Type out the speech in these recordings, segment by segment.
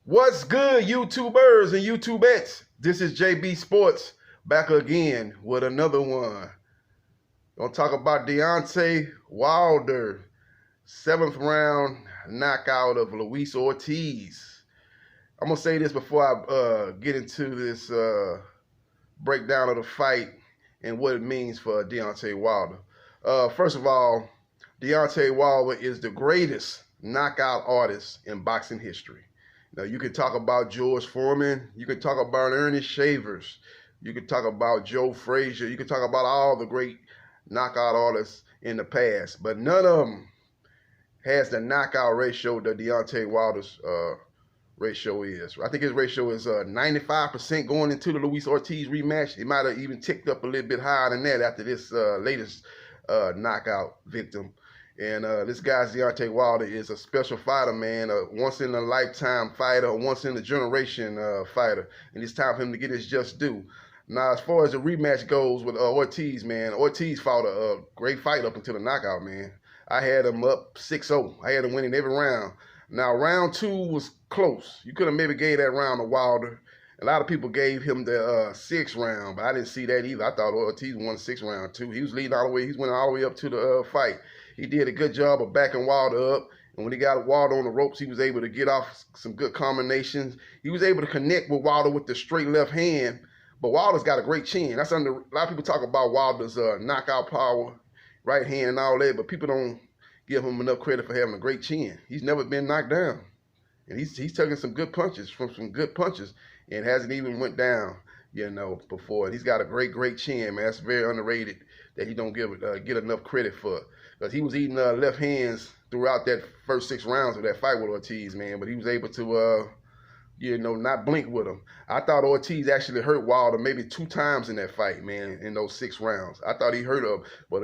What's good, YouTubers and YouTubettes? This is JB Sports back again with another one. Gonna talk about Deontay Wilder, 7th round knockout of Luis Ortiz. I'm gonna say this before I get into this breakdown of the fight and what it means for Deontay Wilder. First of all, Deontay Wilder is the greatest knockout artist in boxing history. Now, you can talk about George Foreman. You can talk about Ernest Shavers. You can talk about Joe Frazier. You can talk about all the great knockout artists in the past. But none of them has the knockout ratio that Deontay Wilder's ratio is. I think his ratio is 95% going into the Luis Ortiz rematch. It might have even ticked up a little bit higher than that after this latest knockout victim. And this guy, Deontay Wilder, is a special fighter, man. A once-in-a-lifetime fighter, a once-in-a-generation fighter. And it's time for him to get his just due. Now, as far as the rematch goes with Ortiz, man, Ortiz fought a great fight up until the knockout, man. I had him up 6-0. I had him winning every round. Now, round 2 was close. You could have maybe gave that round to Wilder. A lot of people gave him the 6th round, but I didn't see that either. I thought Ortiz won the 6th round, too. He was leading all the way. He's winning all the way up to the fight. He did a good job of backing Wilder up. And when he got Wilder on the ropes, he was able to get off some good combinations. He was able to connect with Wilder with the straight left hand. But Wilder's got a great chin. That's under a lot of people talk about Wilder's knockout power, right hand and all that, but people don't give him enough credit for having a great chin. He's never been knocked down. And he's taking some good punches from some good punches and hasn't even went down, before. And he's got a great chin, man. That's very underrated that he don't get enough credit for. Because he was eating left hands throughout that first 6 rounds of that fight with Ortiz, man. But he was able to, not blink with him. I thought Ortiz actually hurt Wilder maybe 2 times in that fight, man, in those 6 rounds. I thought he hurt him. But,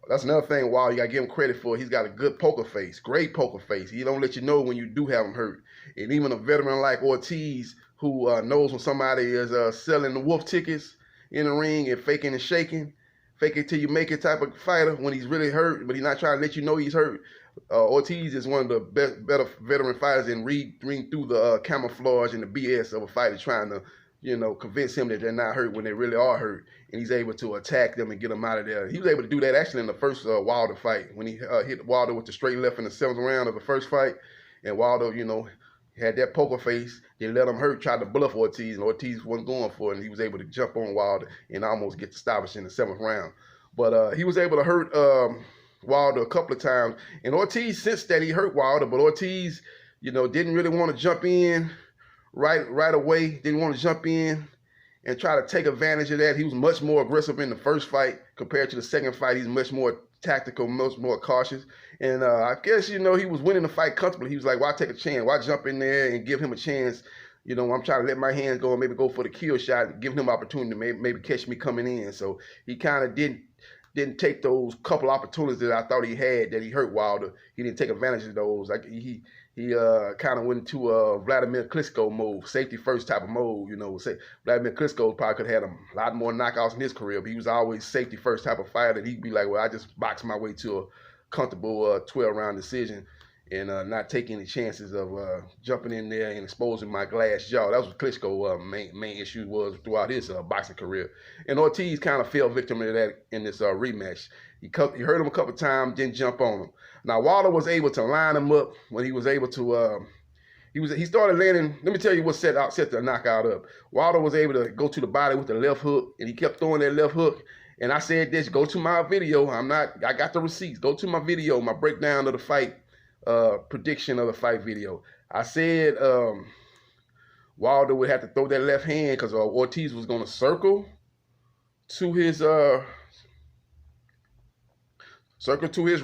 that's another thing, Wilder, you got to give him credit for. He's got a good poker face, great poker face. He don't let you know when you do have him hurt. And even a veteran like Ortiz, who knows when somebody is selling the wolf tickets in the ring and faking and shaking, fake it till you make it type of fighter when he's really hurt, but he's not trying to let you know he's hurt. Ortiz is one of the better veteran fighters and read through the camouflage and the BS of a fighter trying to, convince him that they're not hurt when they really are hurt. And he's able to attack them and get them out of there. He was able to do that actually in the first Wilder fight when he hit Wilder with the straight left in the 7th round of the first fight. And Wilder, had that poker face. They let him hurt, tried to bluff Ortiz, and Ortiz wasn't going for it, and he was able to jump on Wilder and almost get the stoppage in the 7th round. But he was able to hurt Wilder a couple of times. And Ortiz sensed that he hurt Wilder, but Ortiz, didn't really want to jump in right away. Didn't want to jump in and try to take advantage of that. He was much more aggressive in the first fight compared to the second fight. He's much more tactical, much more cautious. And I guess, he was winning the fight comfortably. He was like, why take a chance? Why jump in there and give him a chance? I'm trying to let my hands go and maybe go for the kill shot and give him opportunity to maybe catch me coming in. So he kind of didn't take those couple opportunities that I thought he had that he hurt Wilder. He didn't take advantage of those. Like he kind of went into a Vladimir Klitschko mode, safety first type of mode. Vladimir Klitschko probably could have had a lot more knockouts in his career, but he was always safety first type of fighter. He'd be like, well, I just box my way to a comfortable 12-round decision and not taking any chances of jumping in there and exposing my glass jaw. That was what Klitschko's main issue was throughout his boxing career. And Ortiz kind of fell victim to that in this rematch. He hurt him a couple of times, didn't jump on him. Now, Wilder was able to line him up when he was able to he started landing. Let me tell you what set the knockout up. Wilder was able to go to the body with the left hook, and he kept throwing that left hook. And I said this, go to my video. I got the receipts. Go to my video, my breakdown of the fight, prediction of the fight video. I said Wilder would have to throw that left hand because Ortiz was going to circle to his right. Circle to his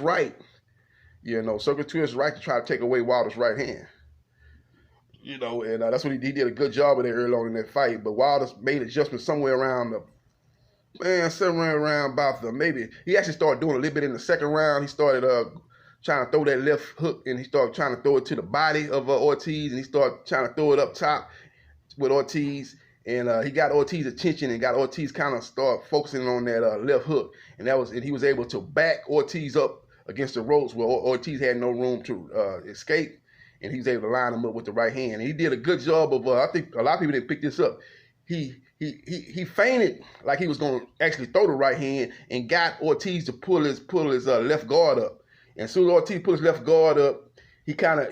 right to try to take away Wilder's right hand. And that's what he did a good job of that early on in that fight. But Wilder made adjustments somewhere around maybe he actually started doing a little bit in the 2nd round. He started trying to throw that left hook, and he started trying to throw it to the body of Ortiz, and he started trying to throw it up top with Ortiz. And he got Ortiz's attention and got Ortiz kind of start focusing on that left hook. And he was able to back Ortiz up against the ropes where Ortiz had no room to escape. and he was able to line him up with the right hand. And he did a good job of. I think a lot of people didn't pick this up. He feinted like he was going to actually throw the right hand and got Ortiz to pull his left guard up. And as soon as Ortiz put his left guard up, he kind of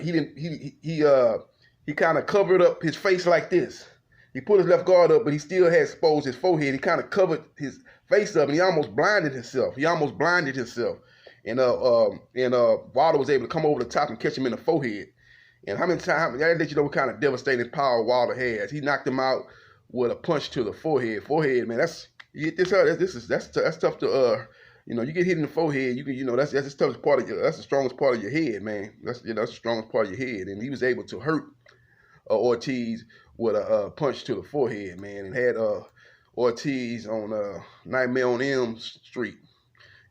covered up his face like this. He put his left guard up, but he still had exposed his forehead. He kind of covered his face up, and he almost blinded himself. And Wilder was able to come over the top and catch him in the forehead. And how many times? That let you know what kind of devastating power Wilder has. He knocked him out with a punch to the forehead. Forehead, man, that's you get this out. That's tough to you get hit in the forehead. You can that's the toughest part of that's the strongest part of your head, man. That's the strongest part of your head. And he was able to hurt Ortiz with a punch to the forehead, man, and had Ortiz on Nightmare on Elm Street.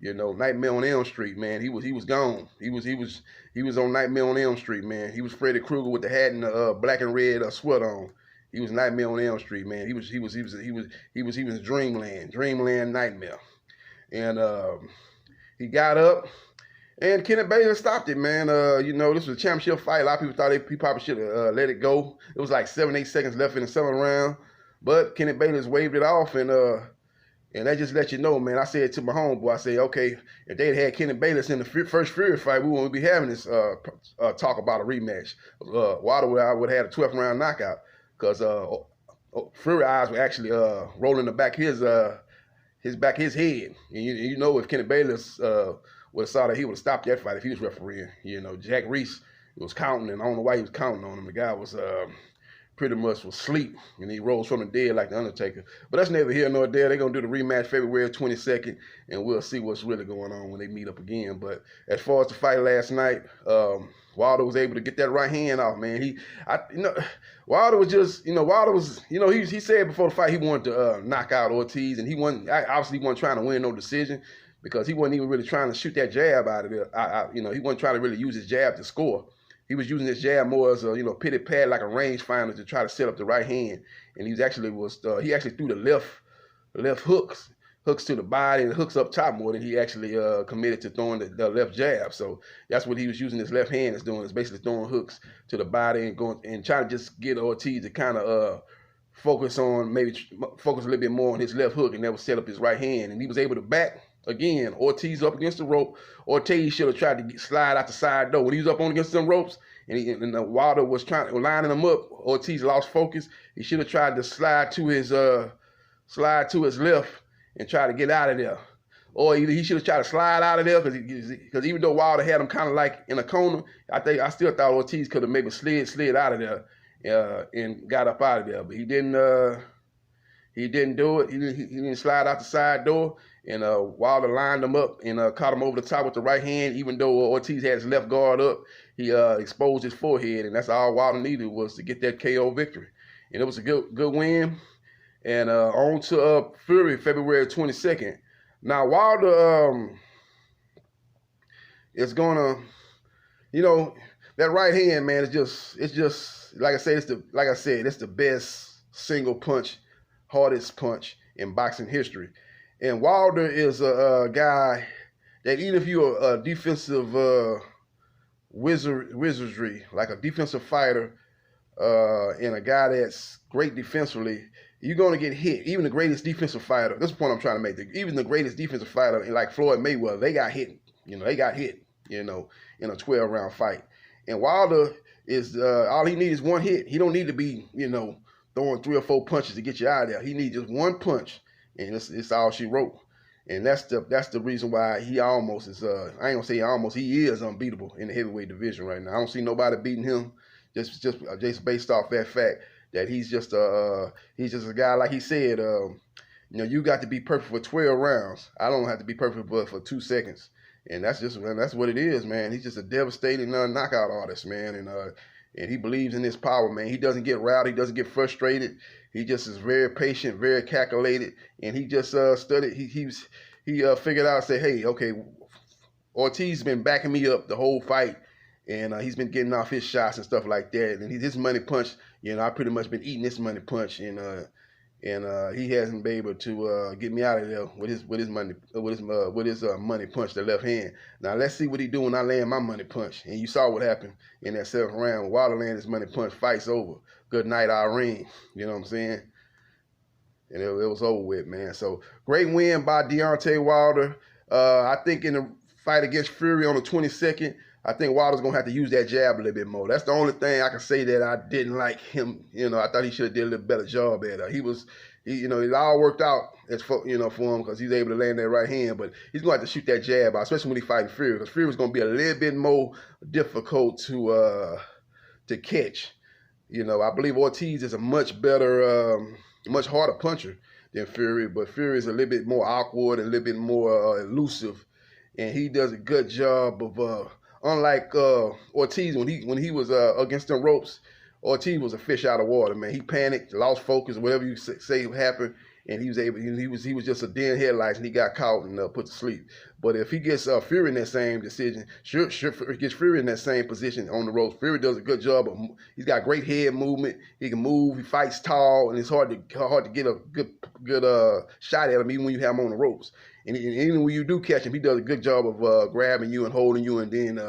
Nightmare on Elm Street, man. He was gone. He was on Nightmare on Elm Street, man. He was Freddy Krueger with the hat and the black and red sweater on. He was Nightmare on Elm Street, man. He was Dreamland Nightmare. And he got up, and Kenneth Baylor stopped it, man. This was a championship fight. A lot of people thought he probably should have let it go. It was like 7-8 seconds left in the 7th round, but Kenneth Baylor waved it off, and that just let you know, man. I said to my homeboy, I said, okay, if they had Kenneth Baylor in the first Fury fight, we wouldn't be having this talk about a rematch. Wilder would have had a 12th round knockout, because Fury eyes were actually rolling the back his head. And if Kenneth Baylor would have saw that, he would have stopped that fight if he was refereeing. Jack Reese was counting, and I don't know why he was counting on him. The guy was pretty much asleep, and he rose from the dead like the Undertaker. But that's neither here nor there. They're going to do the rematch February 22nd, and we'll see what's really going on when they meet up again. But as far as the fight last night, Wilder was able to get that right hand off, man. Wilder was just, he said before the fight he wanted to knock out Ortiz, and he wasn't trying to win no decision, because he wasn't even really trying to shoot that jab out of there. He wasn't trying to really use his jab to score. He was using his jab more as a pity pad, like a rangefinder, to try to set up the right hand. And he actually threw the left hooks to the body and hooks up top more than he actually committed to throwing the left jab. So that's what he was using his left hand is doing, is basically throwing hooks to the body and going and trying to just get Ortiz to kind of focus a little bit more on his left hook, and that would set up his right hand. And he was able to back. Again, Ortiz up against the rope. Ortiz should have tried to slide out the side door. When he was up on against them ropes, and Wilder was lining him up, Ortiz lost focus. He should have tried to slide to his left and try to get out of there. Or either he should have tried to slide out of there, because even though Wilder had him kind of like in a corner, I still thought Ortiz could have maybe slid out of there and got up out of there. But he didn't do it. He didn't slide out the side door. And Wilder lined him up and caught him over the top with the right hand. Even though Ortiz had his left guard up, he exposed his forehead, and that's all Wilder needed was to get that KO victory. And it was a good win. And on to Fury, February 22nd. Now Wilder is gonna, that right hand, man, it's just like I said, it's the best single punch, hardest punch in boxing history. And Wilder is a guy that even if you're a defensive wizardry, like a defensive fighter, and a guy that's great defensively, you're going to get hit. Even the greatest defensive fighter, this is the point I'm trying to make, even the greatest defensive fighter, like Floyd Mayweather, they got hit. In a 12-round fight. And Wilder is, all he needs is one hit. He don't need to be, throwing 3 or 4 punches to get you out of there. He needs just one punch. And it's all she wrote. And that's the reason why he almost is, I ain't going to say almost, he is unbeatable in the heavyweight division right now. I don't see nobody beating him just based off that fact that he's just a guy, like he said, you got to be perfect for 12 rounds. I don't have to be perfect but for 2 seconds. And that's what it is, man. He's just a devastating knockout artist, man. And he believes in his power, man. He doesn't get riled. He doesn't get frustrated. He just is very patient, very calculated, and he just studied. He figured out, say, hey, okay, Ortiz has been backing me up the whole fight, and he's been getting off his shots and stuff like that. And his money punch, I pretty much been eating this money punch, and and he hasn't been able to get me out of there with his money money punch, the left hand. Now let's see what he do when I land my money punch. And you saw what happened in that 7th round. Wilder landed his money punch, fight's over. Good night, Irene. You know what I'm saying? And it was over with, man. So great win by Deontay Wilder. I think in the fight against Fury on the 22nd, I think Wilder's going to have to use that jab a little bit more. That's the only thing I can say that I didn't like him. You know, I thought he should have did a little better job at it. It all worked out for him because he's able to land that right hand. But he's going to have to shoot that jab out, especially when he's fighting Fury, because Fury was going to be a little bit more difficult to catch. You know, I believe Ortiz is a much better, much harder puncher than Fury, but Fury is a little bit more awkward and a little bit more elusive, and he does a good job of. Unlike Ortiz, when he was against the ropes, Ortiz was a fish out of water, man. He panicked, lost focus, whatever you say happened, and he was just a deer in headlights, and he got caught and put to sleep. But if he gets Fury in that same decision, sure, gets Fury in that same position on the ropes. Fury does a good job of. He's got great head movement. He can move. He fights tall, and it's hard to get a good shot at him even when you have him on the ropes. And even when you do catch him, he does a good job of grabbing you and holding you, and then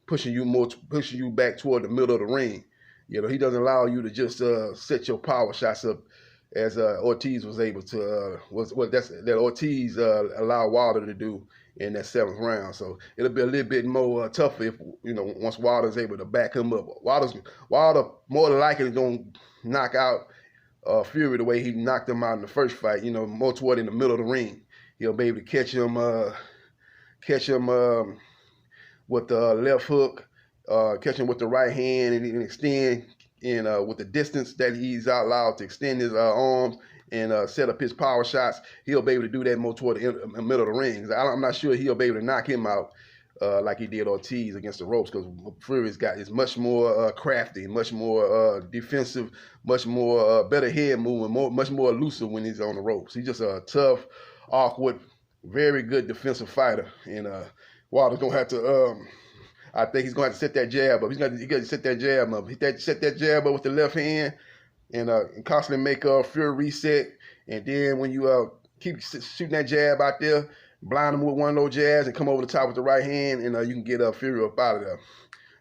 pushing you back toward the middle of the ring. You know, he doesn't allow you to just set your power shots up as Ortiz was able to. That Ortiz allowed Wilder to do in that 7th round. So it'll be a little bit more tougher if once Wilder's able to back him up. Wilder more than likely going to knock out Fury the way he knocked him out in the first fight. You know, more toward in the middle of the ring. He'll be able to catch him with the left hook, catch him with the right hand, and extend, and with the distance that he's allowed to extend his arms and set up his power shots, he'll be able to do that more toward the middle of the ring. I'm not sure he'll be able to knock him out like he did Ortiz against the ropes, because Fury is much more crafty, much more defensive, much more better head movement, much more elusive when he's on the ropes. He's just a tough, awkward, very good defensive fighter, and Wilder's gonna have to. I think he's gonna have to set that jab up. He's got to set that jab up. Set that jab up with the left hand, and constantly make Fury reset. And then when you keep shooting that jab out there, blind him with one of those jabs, and come over the top with the right hand, and you can get Fury up out of there.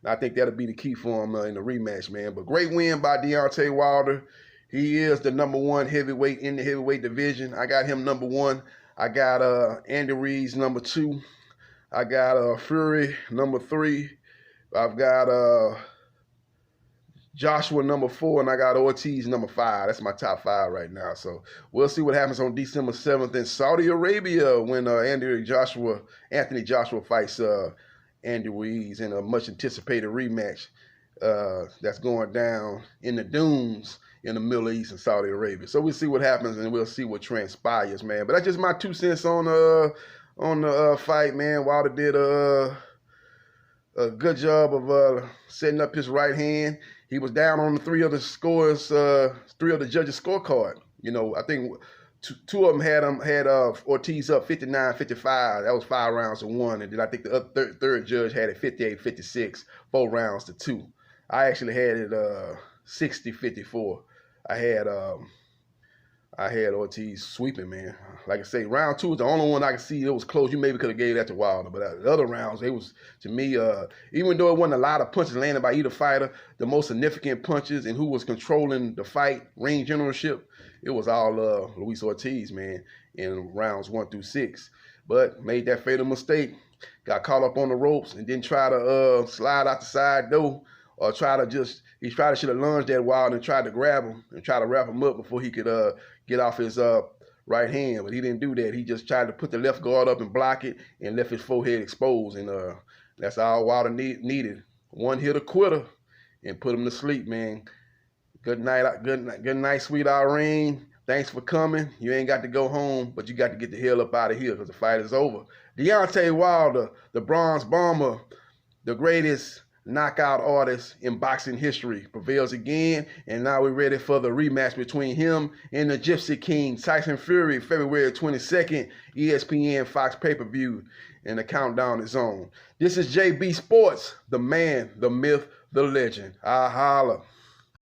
And I think that'll be the key for him in the rematch, man. But great win by Deontay Wilder. He is the #1 heavyweight in the heavyweight division. I got him #1. I got Andy Ruiz #2. I got Fury #3. I've got Joshua #4, and I got Ortiz #5. That's my top 5 right now. So we'll see what happens on December 7th in Saudi Arabia when Anthony Joshua fights Andy Ruiz in a much anticipated rematch that's going down in the dunes in the Middle East and Saudi Arabia. So we'll see what happens, and we'll see what transpires, man. But that's just my 2 cents on the fight, man. Wilder did a good job of setting up his right hand. He was down on the 3 other scores, 3 of the judges' scorecard. You know, I think 2 of them had Ortiz up 59-55. That was 5 rounds to 1, and then I think the third judge had it 58-56, 4 rounds to 2. I actually had it 60-54. I had Ortiz sweeping, man. Like I say, round 2 was the only one I could see it was close. You maybe could have gave that to Wilder, but the other rounds, it was, to me, even though it wasn't a lot of punches landed by either fighter, the most significant punches and who was controlling the fight, ring generalship, it was all Luis Ortiz, man, in rounds 1 through 6. But made that fatal mistake, got caught up on the ropes, and didn't try to slide out the side door, or should have lunged at Wilder and tried to grab him and try to wrap him up before he could get off his right hand. But he didn't do that. He just tried to put the left guard up and block it and left his forehead exposed. And that's all Wilder needed. One hit a quitter and put him to sleep, man. Good night, sweet Irene. Thanks for coming. You ain't got to go home, but you got to get the hell up out of here because the fight is over. Deontay Wilder, the Bronze Bomber, the greatest knockout artist in boxing history, prevails again, and now we're ready for the rematch between him and the Gypsy King, Tyson Fury, February 22nd, ESPN Fox pay-per-view, and the countdown is on. This is JB Sports, the man, the myth, the legend. I holla.